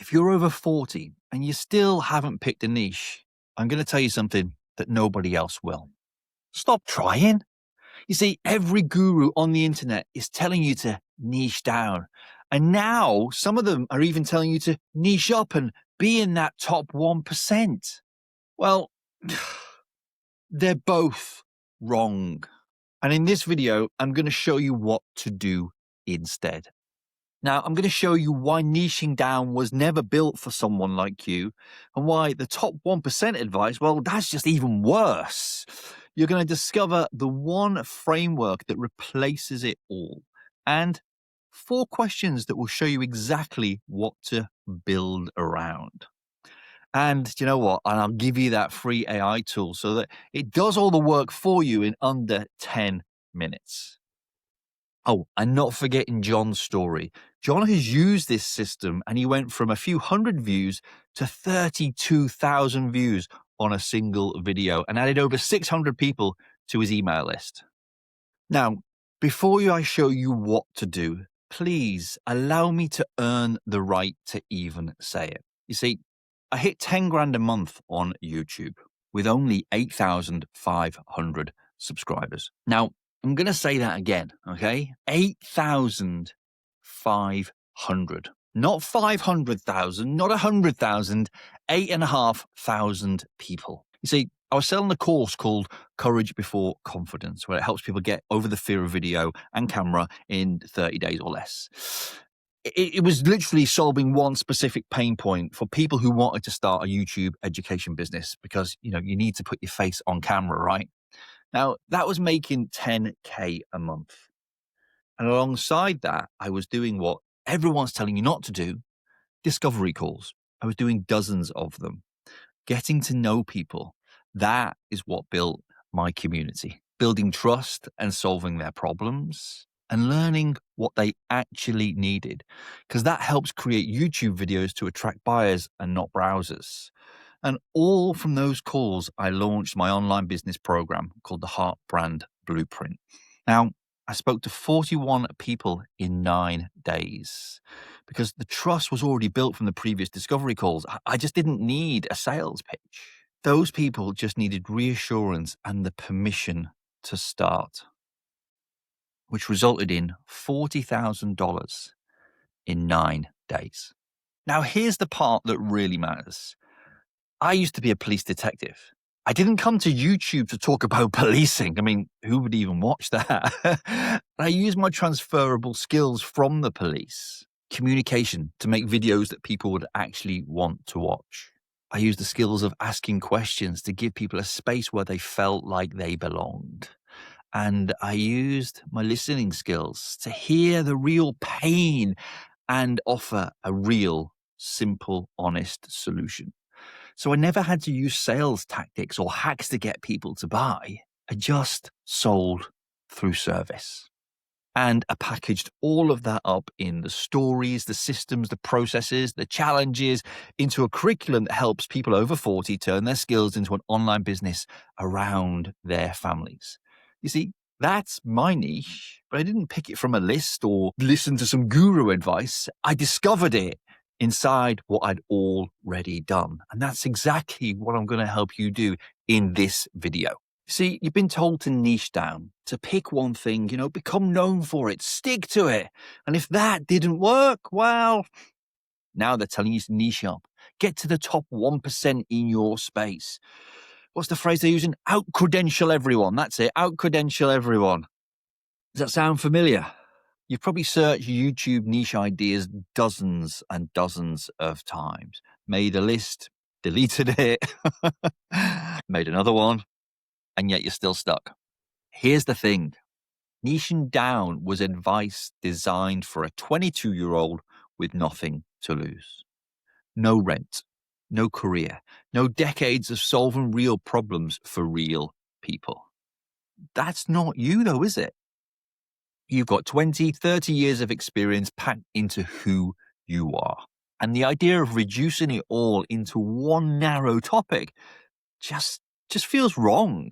If you're over 40 and you still haven't picked a niche, I'm going to tell you something that nobody else will. Stop trying. You see, every guru on the internet is telling you to niche down. And now some of them are even telling you to niche up and be in that top 1%. Well, they're both wrong. And in this video, I'm going to show you what to do instead. Now, I'm going to show you why niching down was never built for someone like you, and why the top 1% advice, well, that's just even worse. You're going to discover the one framework that replaces it all, and 4 questions that will show you exactly what to build around. And you know what? And I'll give you that free AI tool so that it does all the work for you in under 10 minutes. Oh, and not forgetting John's story. John has used this system and he went from a few hundred views to 32,000 views on a single video and added over 600 people to his email list. Now, before I show you what to do, please allow me to earn the right to even say it. You see, I hit 10 grand a month on YouTube with only 8,500 subscribers. Now, I'm going to say that again, okay? 8,500. Not 500,000, not 100,000, 8,500 people. You see, I was selling a course called Courage Before Confidence, where it helps people get over the fear of video and camera in 30 days or less. It was literally solving one specific pain point for people who wanted to start a YouTube education business because, you need to put your face on camera, right? Now, that was making 10K a month. And alongside that, I was doing what everyone's telling you not to do, discovery calls. I was doing dozens of them. Getting to know people, that is what built my community. Building trust and solving their problems and learning what they actually needed, because that helps create YouTube videos to attract buyers and not browsers. And all from those calls, I launched my online business program called the Heart Brand Blueprint. Now, I spoke to 41 people in 9 days because the trust was already built from the previous discovery calls. I just didn't need a sales pitch. Those people just needed reassurance and the permission to start, which resulted in $40,000 in 9 days. Now, here's the part that really matters. I used to be a police detective. I didn't come to YouTube to talk about policing. I mean, who would even watch that? I used my transferable skills from the police, communication, to make videos that people would actually want to watch. I used the skills of asking questions to give people a space where they felt like they belonged. And I used my listening skills to hear the real pain and offer a real, simple, honest solution. So I never had to use sales tactics or hacks to get people to buy. I just sold through service. And I packaged all of that up in the stories, the systems, the processes, the challenges into a curriculum that helps people over 40 turn their skills into an online business around their families. You see, that's my niche, but I didn't pick it from a list or listen to some guru advice. I discovered it inside what I'd already done. And that's exactly what I'm going to help you do in this video. See, you've been told to niche down, to pick one thing, become known for it, stick to it. And if that didn't work, well, now they're telling you to niche up. Get to the top 1% in your space. What's the phrase they're using? Out-credential everyone. That's it. Out-credential everyone. Does that sound familiar? You've probably searched YouTube niche ideas dozens and dozens of times. Made a list, deleted it, made another one, and yet you're still stuck. Here's the thing. Niching down was advice designed for a 22-year-old with nothing to lose. No rent, no career, no decades of solving real problems for real people. That's not you though, is it? You've got 20, 30 years of experience packed into who you are. And the idea of reducing it all into one narrow topic just feels wrong.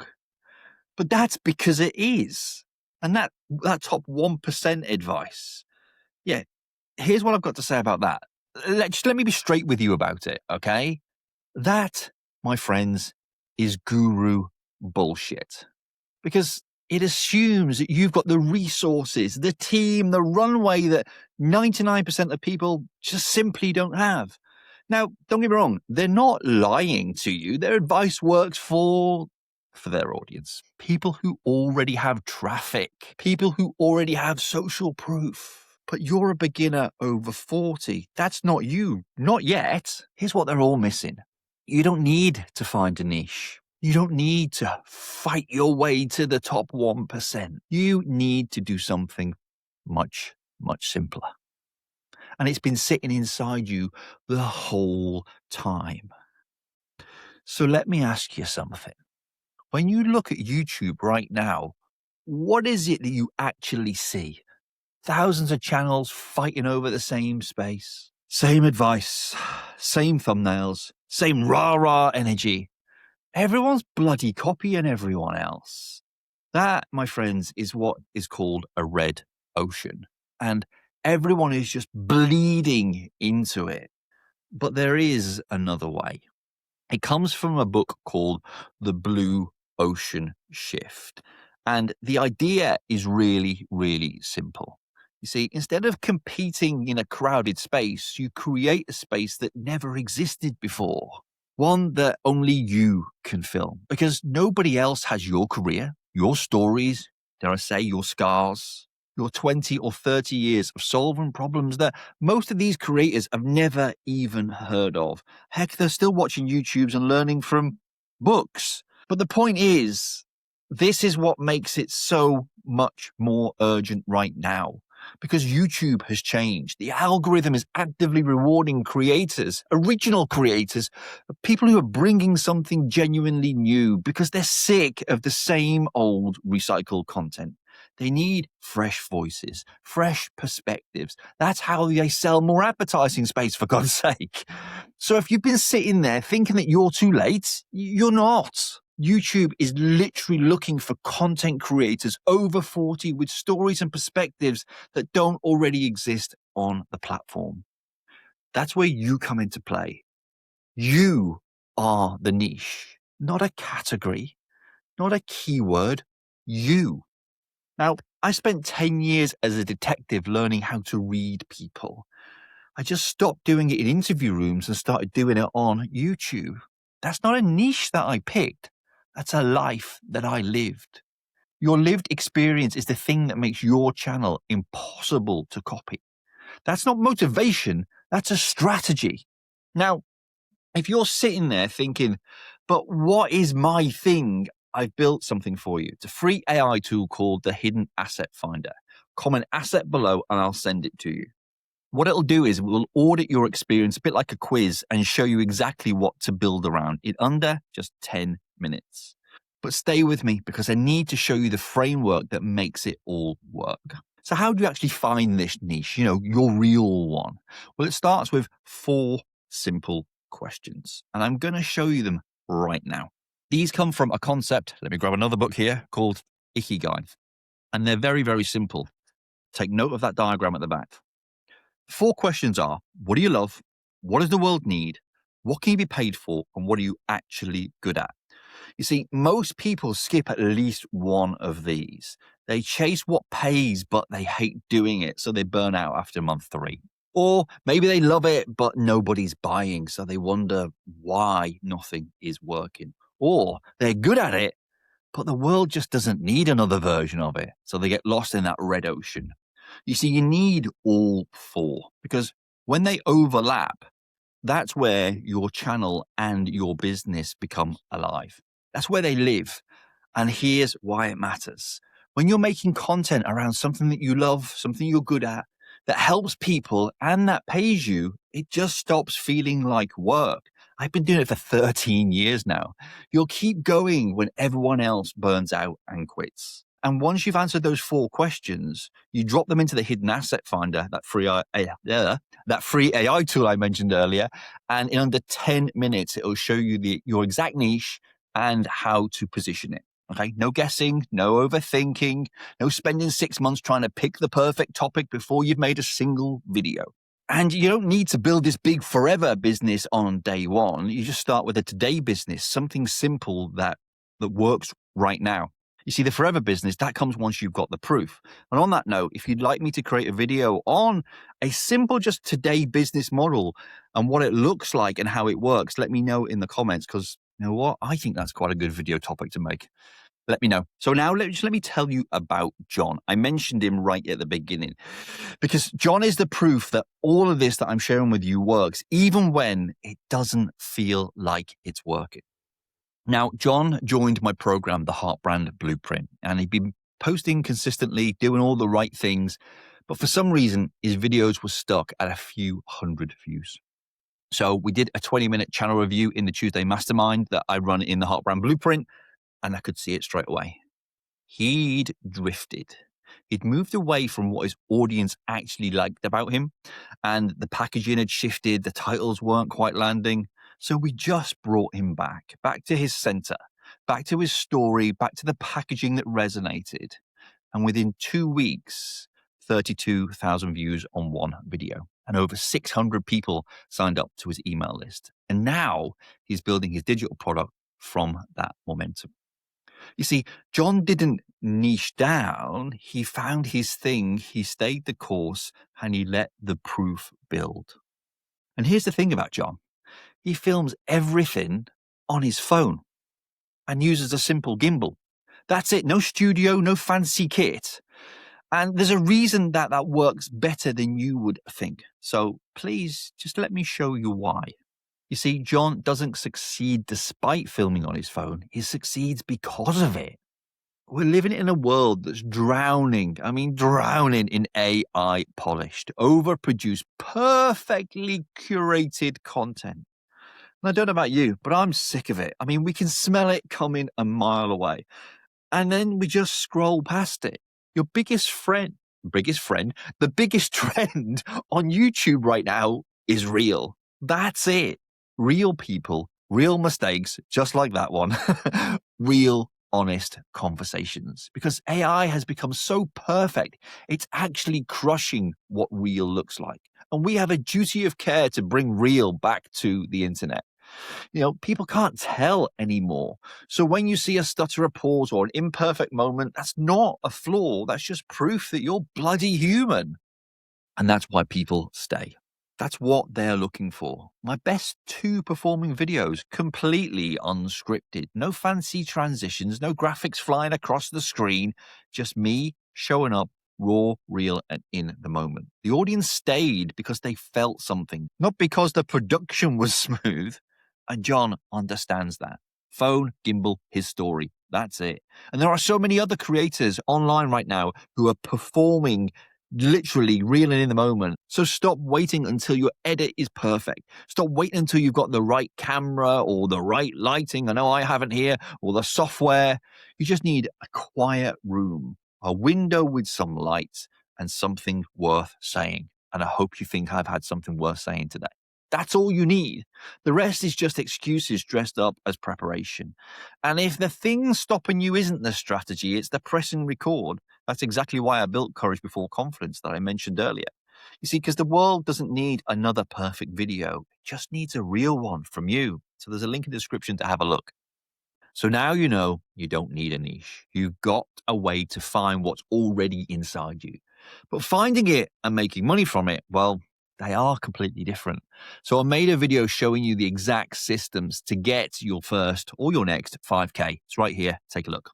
But that's because it is. And that top 1% advice, yeah, here's what I've got to say about that. Let me be straight with you about it, okay? That, my friends, is guru bullshit. Because it assumes that you've got the resources, the team, the runway that 99% of people just simply don't have. Now, don't get me wrong, they're not lying to you. Their advice works for their audience. People who already have traffic, people who already have social proof. But you're a beginner over 40. That's not you. Not yet. Here's what they're all missing. You don't need to find a niche. You don't need to fight your way to the top 1%. You need to do something much, much simpler. And it's been sitting inside you the whole time. So let me ask you something. When you look at YouTube right now, what is it that you actually see? Thousands of channels fighting over the same space. Same advice, same thumbnails, same rah-rah energy. Everyone's bloody copying everyone else. That, my friends, is what is called a red ocean. And everyone is just bleeding into it. But there is another way. It comes from a book called The Blue Ocean Shift. And the idea is really, really simple. You see, instead of competing in a crowded space, you create a space that never existed before. One that only you can fill. Because nobody else has your career, your stories, dare I say, your scars, your 20 or 30 years of solving problems that most of these creators have never even heard of. Heck, they're still watching YouTubes and learning from books. But the point is, this is what makes it so much more urgent right now. Because YouTube has changed. The algorithm is actively rewarding creators, original creators, people who are bringing something genuinely new because they're sick of the same old recycled content. They need fresh voices, fresh perspectives. That's how they sell more advertising space, for God's sake. So if you've been sitting there thinking that you're too late, you're not. YouTube is literally looking for content creators over 40 with stories and perspectives that don't already exist on the platform. That's where you come into play. You are the niche, not a category, not a keyword, you. Now, I spent 10 years as a detective learning how to read people. I just stopped doing it in interview rooms and started doing it on YouTube. That's not a niche that I picked. That's a life that I lived. Your lived experience is the thing that makes your channel impossible to copy. That's not motivation, that's a strategy. Now, if you're sitting there thinking, but what is my thing? I've built something for you. It's a free AI tool called the Hidden Asset Finder. Comment asset below and I'll send it to you. What it'll do is we'll audit your experience a bit like a quiz and show you exactly what to build around in under just 10 minutes. But stay with me because I need to show you the framework that makes it all work. So how do you actually find this niche, your real one? Well, it starts with 4 simple questions, and I'm going to show you them right now. These come from a concept, let me grab another book here, called Ikigai. And they're very, very simple. Take note of that diagram at the back. 4 questions are, what do you love? What does the world need? What can you be paid for? And what are you actually good at? You see, most people skip at least one of these. They chase what pays, but they hate doing it, so they burn out after month 3. Or maybe they love it, but nobody's buying, so they wonder why nothing is working. Or they're good at it, but the world just doesn't need another version of it, so they get lost in that red ocean. You see, you need all 4 because when they overlap, that's where your channel and your business become alive. That's where they live. And here's why it matters. When you're making content around something that you love, something you're good at, that helps people and that pays you, it just stops feeling like work. I've been doing it for 13 years now. You'll keep going when everyone else burns out and quits. And once you've answered those 4 questions, you drop them into the Hidden Asset Finder, that free AI tool I mentioned earlier. And in under 10 minutes, it will show you your exact niche and how to position it. Okay, no guessing, no overthinking, no spending 6 months trying to pick the perfect topic before you've made a single video. And you don't need to build this big forever business on day one. You just start with a today business, something simple that works right now. You see, the forever business, that comes once you've got the proof. And on that note, if you'd like me to create a video on a simple just today business model and what it looks like and how it works, let me know in the comments, because you know what? I think that's quite a good video topic to make. Let me know. So now let me tell you about John. I mentioned him right at the beginning because John is the proof that all of this that I'm sharing with you works, even when it doesn't feel like it's working. Now, John joined my program, the Heart Brand Blueprint, and he'd been posting consistently, doing all the right things. But for some reason, his videos were stuck at a few hundred views. So we did a 20-minute channel review in the Tuesday Mastermind that I run in the Heart Brand Blueprint, and I could see it straight away. He'd drifted. He'd moved away from what his audience actually liked about him, and the packaging had shifted, the titles weren't quite landing. So we just brought him back to his center, back to his story, back to the packaging that resonated. And within 2 weeks, 32,000 views on one video, and over 600 people signed up to his email list. And now he's building his digital product from that momentum. You see, John didn't niche down. He found his thing, he stayed the course, and he let the proof build. And here's the thing about John. He films everything on his phone and uses a simple gimbal. That's it. No studio, no fancy kit. And there's a reason that works better than you would think. So please just let me show you why. You see, John doesn't succeed despite filming on his phone. He succeeds because of it. We're living in a world that's drowning in AI polished, overproduced, perfectly curated content. And I don't know about you, but I'm sick of it. I mean, we can smell it coming a mile away. And then we just scroll past it. Your the biggest trend on YouTube right now is real. That's it. Real people, real mistakes, just like that one. Real, honest conversations. Because AI has become so perfect, it's actually crushing what real looks like. And we have a duty of care to bring real back to the internet. You know, people can't tell anymore. So when you see a stutter, a pause, or an imperfect moment, that's not a flaw. That's just proof that you're bloody human. And that's why people stay. That's what they're looking for. My best 2 performing videos, completely unscripted. No fancy transitions, no graphics flying across the screen. Just me showing up raw, real, and in the moment. The audience stayed because they felt something, not because the production was smooth. And John understands that. Phone, gimbal, his story. That's it. And there are so many other creators online right now who are performing literally real and in the moment. So stop waiting until your edit is perfect. Stop waiting until you've got the right camera or the right lighting. I know I haven't here, or the software. You just need a quiet room, a window with some light, and something worth saying. And I hope you think I've had something worth saying today. That's all you need. The rest is just excuses dressed up as preparation. And if the thing stopping you isn't the strategy, it's the press and record. That's exactly why I built Courage Before Confidence that I mentioned earlier. You see, because the world doesn't need another perfect video. It just needs a real one from you. So there's a link in the description to have a look. So now you know you don't need a niche. You've got a way to find what's already inside you. But finding it and making money from it, well, they are completely different. So I made a video showing you the exact systems to get your first or your next 5K. It's right here. Take a look.